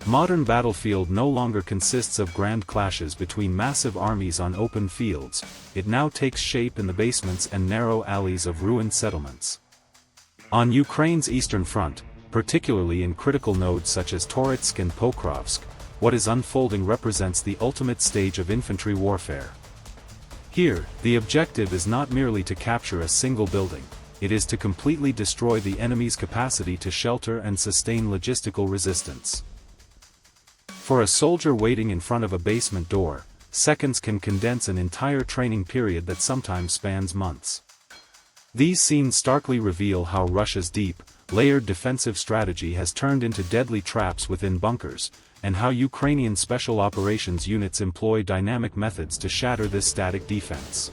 modern battlefield no longer consists of grand clashes between massive armies on open fields, it now takes shape in the basements and narrow alleys of ruined settlements. On Ukraine's eastern front, particularly in critical nodes such as Toretzk and Pokrovsk, what is unfolding represents the ultimate stage of infantry warfare. Here, the objective is not merely to capture a single building, it is to completely destroy the enemy's capacity to shelter and sustain logistical resistance. For a soldier waiting in front of a basement door, seconds can condense an entire training period that sometimes spans months. These scenes starkly reveal how Russia's deep, layered defensive strategy has turned into deadly traps within bunkers, and how Ukrainian special operations units employ dynamic methods to shatter this static defense.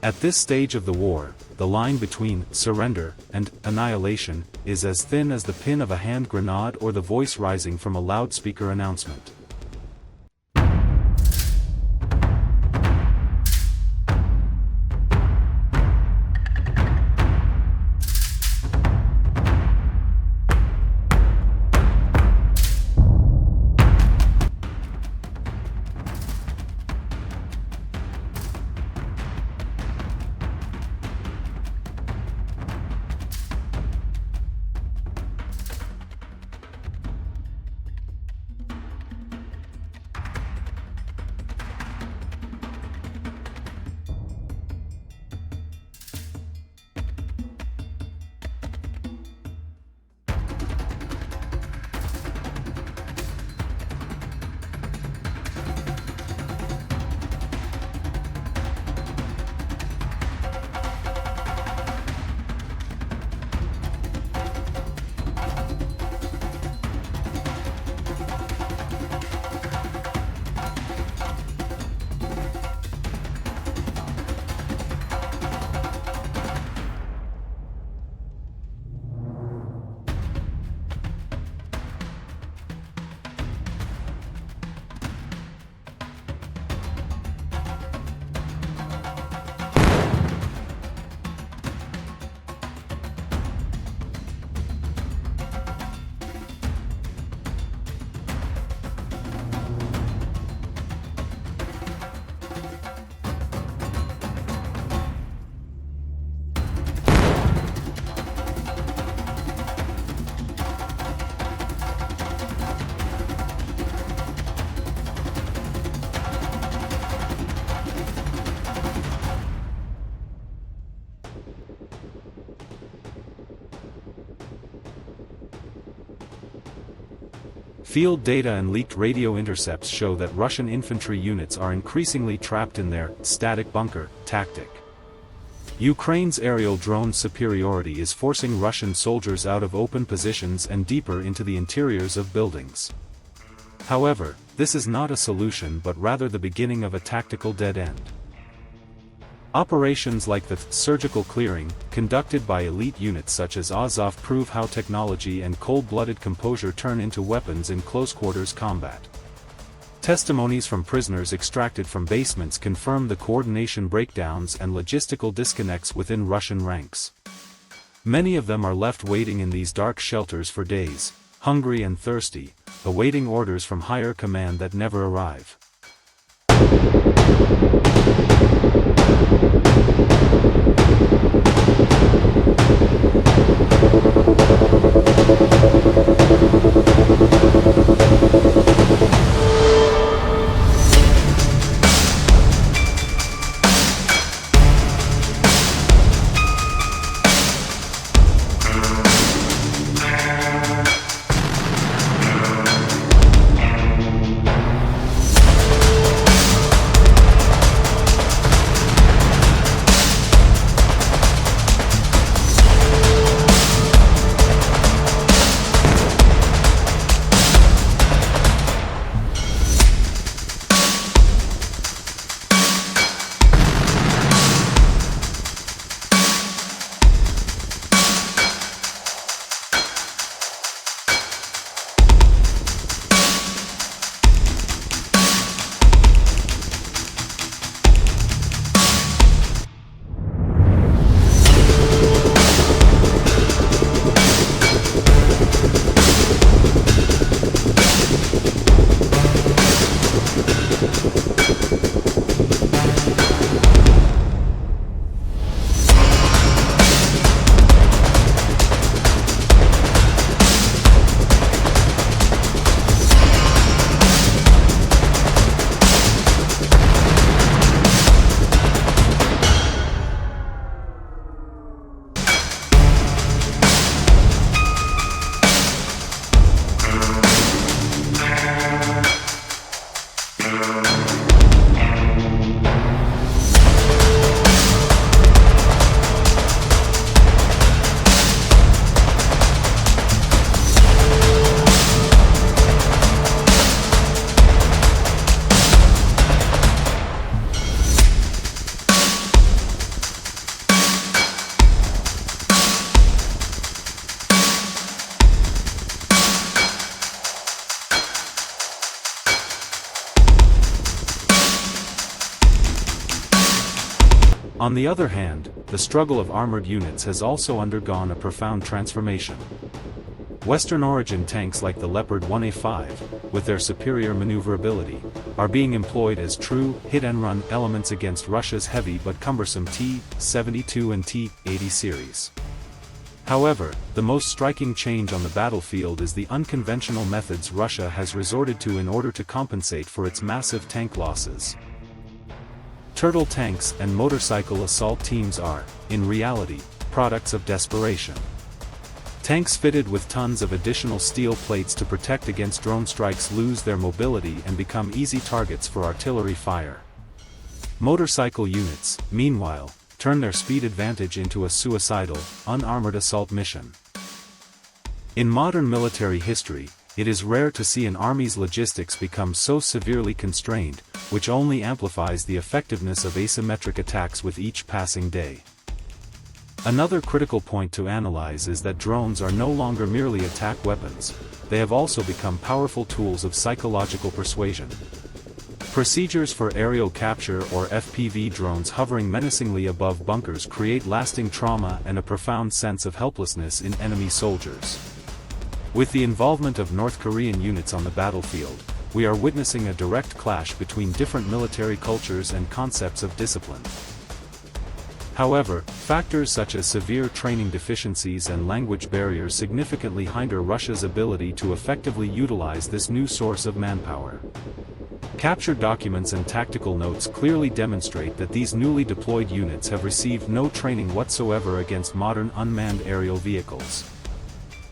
At this stage of the war, the line between surrender and annihilation is as thin as the pin of a hand grenade or the voice rising from a loudspeaker announcement. Field data and leaked radio intercepts show that Russian infantry units are increasingly trapped in their static bunker tactic. Ukraine's aerial drone superiority is forcing Russian soldiers out of open positions and deeper into the interiors of buildings. However, this is not a solution but rather the beginning of a tactical dead end. Operations like the surgical clearing, conducted by elite units such as Azov, prove how technology and cold-blooded composure turn into weapons in close-quarters combat. Testimonies from prisoners extracted from basements confirm the coordination breakdowns and logistical disconnects within Russian ranks. Many of them are left waiting in these dark shelters for days, hungry and thirsty, awaiting orders from higher command that never arrive. On the other hand, the struggle of armored units has also undergone a profound transformation. Western origin tanks like the Leopard 1A5, with their superior maneuverability, are being employed as true hit-and-run elements against Russia's heavy but cumbersome T-72 and T-80 series. However, the most striking change on the battlefield is the unconventional methods Russia has resorted to in order to compensate for its massive tank losses. Turtle tanks and motorcycle assault teams are, in reality, products of desperation. Tanks fitted with tons of additional steel plates to protect against drone strikes lose their mobility and become easy targets for artillery fire. Motorcycle units, meanwhile, turn their speed advantage into a suicidal, unarmored assault mission. In modern military history, it is rare to see an army's logistics become so severely constrained, which only amplifies the effectiveness of asymmetric attacks with each passing day. Another critical point to analyze is that drones are no longer merely attack weapons, they have also become powerful tools of psychological persuasion. Procedures for aerial capture or FPV drones hovering menacingly above bunkers create lasting trauma and a profound sense of helplessness in enemy soldiers. With the involvement of North Korean units on the battlefield, we are witnessing a direct clash between different military cultures and concepts of discipline. However, factors such as severe training deficiencies and language barriers significantly hinder Russia's ability to effectively utilize this new source of manpower. Captured documents and tactical notes clearly demonstrate that these newly deployed units have received no training whatsoever against modern unmanned aerial vehicles.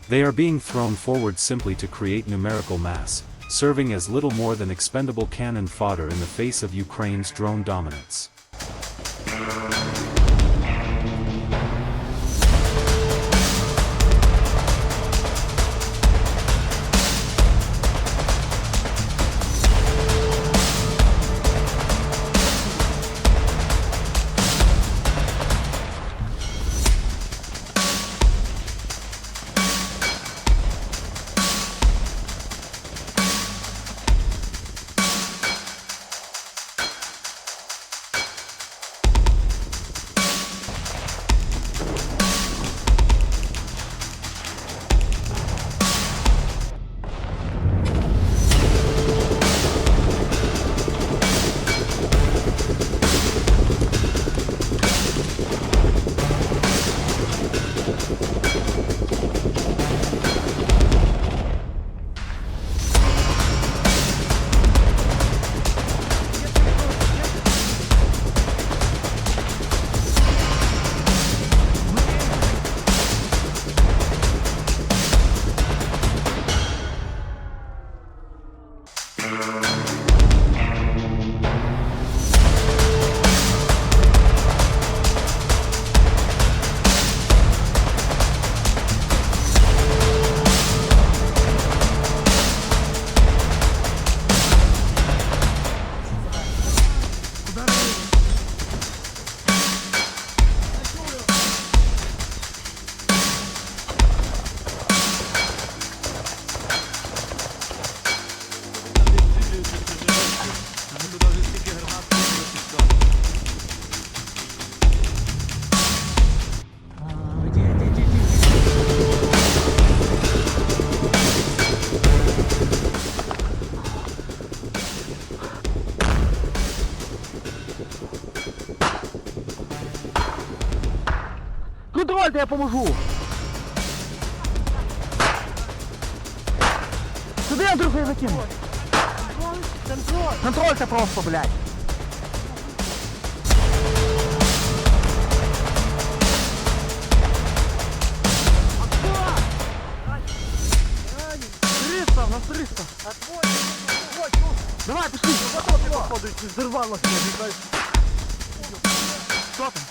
They are being thrown forward simply to create numerical mass, serving as little more than expendable cannon fodder in the face of Ukraine's drone dominance. Контрольте, я поможу! Сюди, Андрюха, я закину! Контрольте просто, блядь! У нас 300! Давай, пішли! Взорвалося, не знаю. Що там?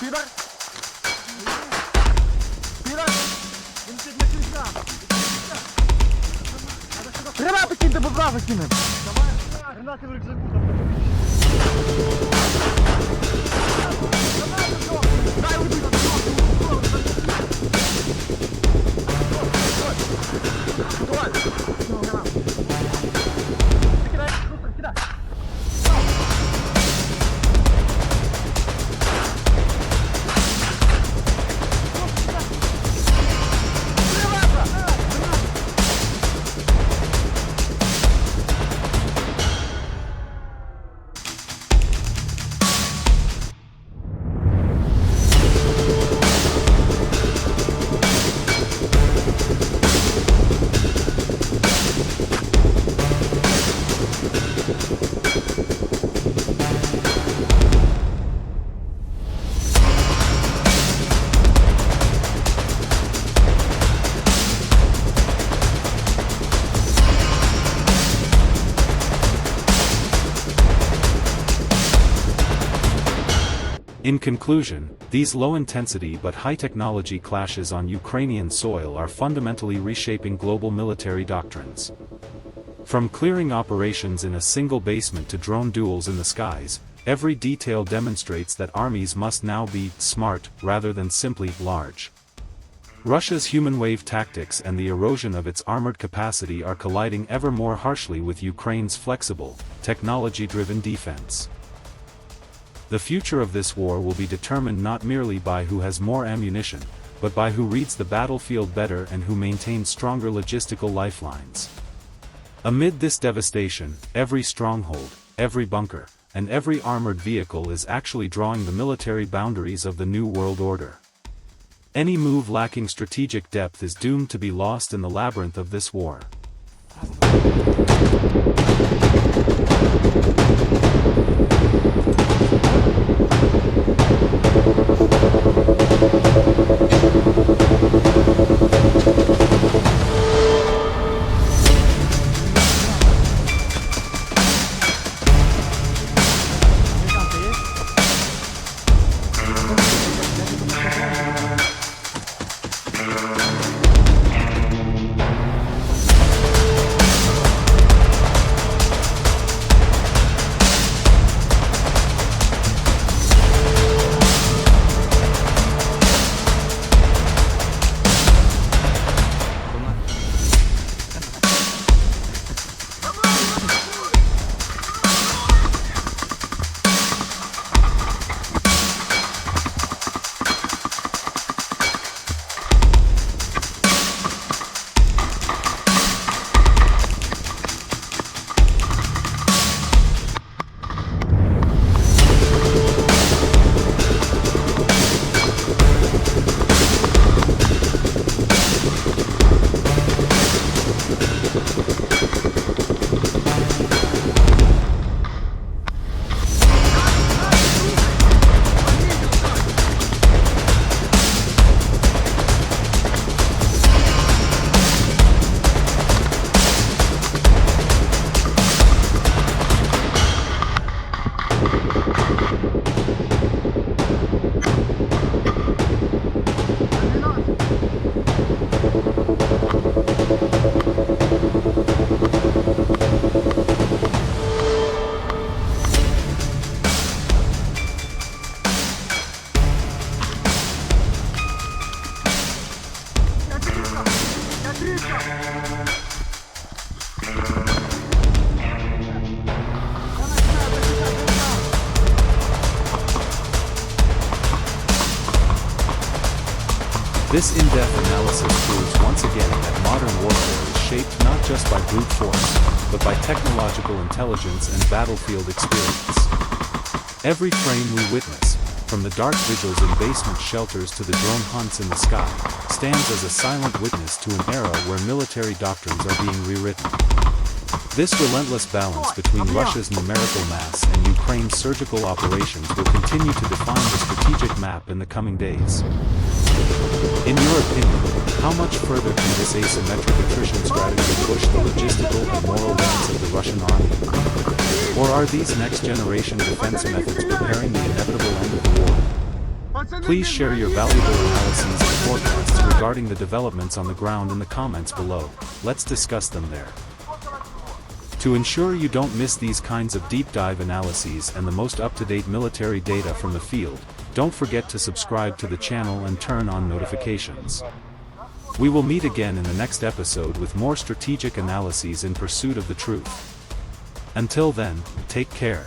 Підар? Підар? Він під накінця! Гранати киньте, будь ласка, кинемо! Давай, гранати в рюкзаку там. Дай убити! In conclusion, these low-intensity but high-technology clashes on Ukrainian soil are fundamentally reshaping global military doctrines. From clearing operations in a single basement to drone duels in the skies, every detail demonstrates that armies must now be smart rather than simply large. Russia's human wave tactics and the erosion of its armored capacity are colliding ever more harshly with Ukraine's flexible, technology-driven defense. The future of this war will be determined not merely by who has more ammunition, but by who reads the battlefield better and who maintains stronger logistical lifelines. Amid this devastation, every stronghold, every bunker, and every armored vehicle is actually drawing the military boundaries of the new world order. Any move lacking strategic depth is doomed to be lost in the labyrinth of this war. This in-depth analysis proves once again that modern warfare is shaped not just by brute force, but by technological intelligence and battlefield experience. Every frame we witness, from the dark vigils in basement shelters to the drone hunts in the sky, stands as a silent witness to an era where military doctrines are being rewritten. This relentless balance between Russia's numerical mass and Ukraine's surgical operations will continue to define the strategic map in the coming days. In your opinion, how much further can this asymmetric attrition strategy push the logistical and moral limits of the Russian army? Or are these next-generation defense methods preparing the inevitable end of the war? Please share your valuable analyses and forecasts regarding the developments on the ground in the comments below. Let's discuss them there. To ensure you don't miss these kinds of deep dive analyses and the most up-to-date military data from the field, don't forget to subscribe to the channel and turn on notifications. We will meet again in the next episode with more strategic analyses in pursuit of the truth. Until then, take care.